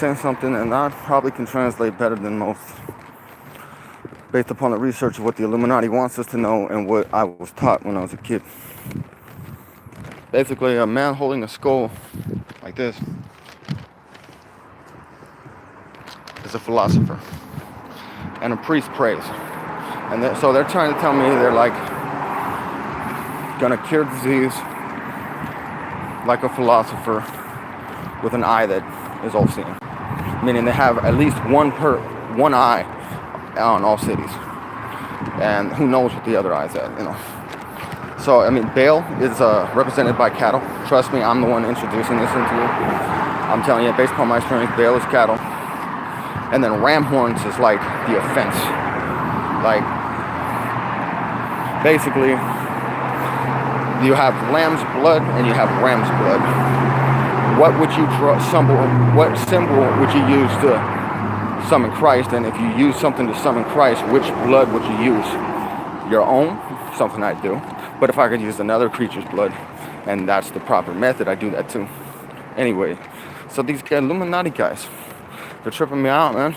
saying something, and I probably can translate better than most, based upon the research of what the Illuminati wants us to know and what I was taught when I was a kid. Basically, a man holding a skull like this is a philosopher, and a priest prays. And so they're trying to tell me they're like gonna cure disease like a philosopher with an eye that is all seeing, meaning they have at least one eye on all cities, and who knows what the other eye's at, you know. So I mean, Baal is represented by cattle. Trust me, I'm the one introducing this into you. I'm telling you, based upon my experience, Baal is cattle, and then ram horns is like the offense. Like, basically, you have lamb's blood and you have ram's blood. What would you what symbol would you use to summon Christ? And if you use something to summon Christ, which blood would you use? Your own? Something I do. But if I could use another creature's blood, and that's the proper method, I do that too. Anyway, so these Illuminati guys, they're tripping me out, man.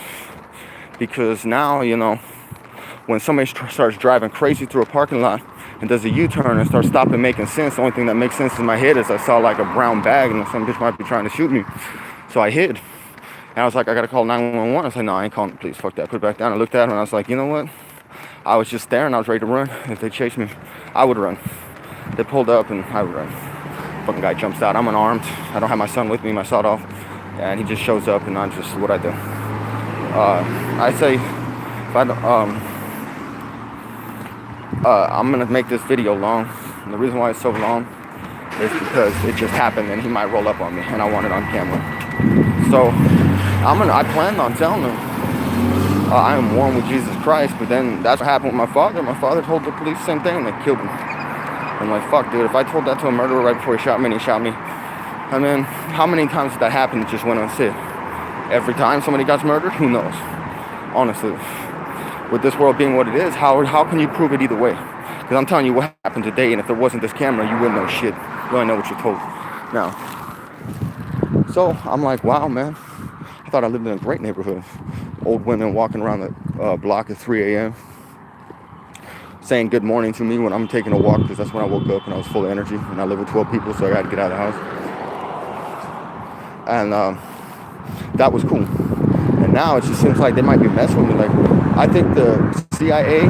Because now, you know, when somebody starts driving crazy through a parking lot and does a U-turn and starts stopping making sense, the only thing that makes sense in my head is I saw like a brown bag and some bitch might be trying to shoot me. So I hid. And I was like, I gotta call 911. I was like, no, I ain't calling the police. Fuck that. Put it back down. I looked at him and I was like, you know what? I was just there and I was ready to run. If they chased me, I would run. They pulled up and I would run. Fucking guy jumps out. I'm unarmed. I don't have my son with me, my sawed off. And he just shows up and I just, what I do. I say, if I don't, I'm gonna make this video long. And the reason why it's so long is because it just happened and he might roll up on me and I want it on camera. So I planned on telling him I am one with Jesus Christ, but then that's what happened with my father. My father told the police the same thing and they killed him. I'm like, fuck, dude, if I told that to a murderer right before he shot me and he shot me, I mean, how many times did that happen? It just went unsaid. Every time somebody got murdered, who knows? Honestly, with this world being what it is, how can you prove it either way? Because I'm telling you what happened today, and if there wasn't this camera, you wouldn't know shit. You only know what you're told. Now, so I'm like, wow, man. I thought I lived in a great neighborhood. Old women walking around the block at 3 a.m. saying good morning to me when I'm taking a walk, because that's when I woke up and I was full of energy. And I live with 12 people, so I got to get out of the house. And that was cool. And now it just seems like they might be messing with me. Like, I think the CIA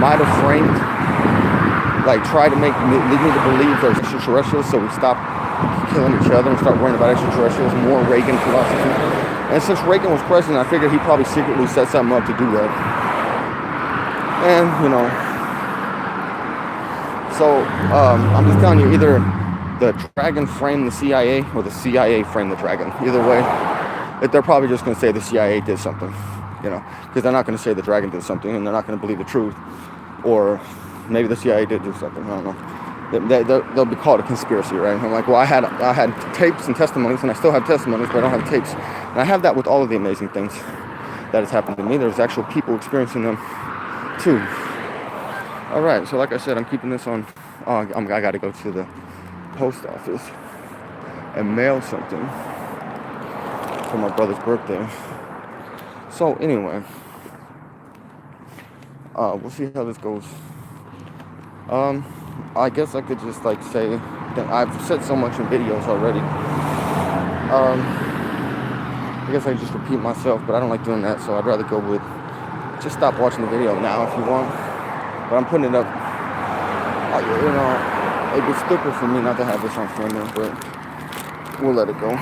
might have framed, like, try to lead me to believe there's extraterrestrials, so we stop killing each other and start worrying about extraterrestrials. More Reagan philosophy. And since Reagan was president, I figured he probably secretly set something up to do that. And, you know, so I'm just telling you, either the dragon framed the CIA or the CIA framed the dragon. Either way, they're probably just going to say the CIA did something, you know, because they're not going to say the dragon did something, and they're not going to believe the truth. Or maybe the CIA did do something. I don't know. They'll be called a conspiracy, right? I'm like, well, I had tapes and testimonies, and I still have testimonies, but I don't have tapes. And I have that with all of the amazing things that has happened to me. There's actual people experiencing them too. All right, so like I said, I'm keeping this on. I got to go to the post office and mail something for my brother's birthday. So anyway, we'll see how this goes. I guess I could just like say that I've said so much in videos already. I guess I just repeat myself, but I don't like doing that, so I'd rather go with just stop watching the video now if you want. But I'm putting it up. You know, it'd be stupid for me not to have this on camera, but we'll let it go.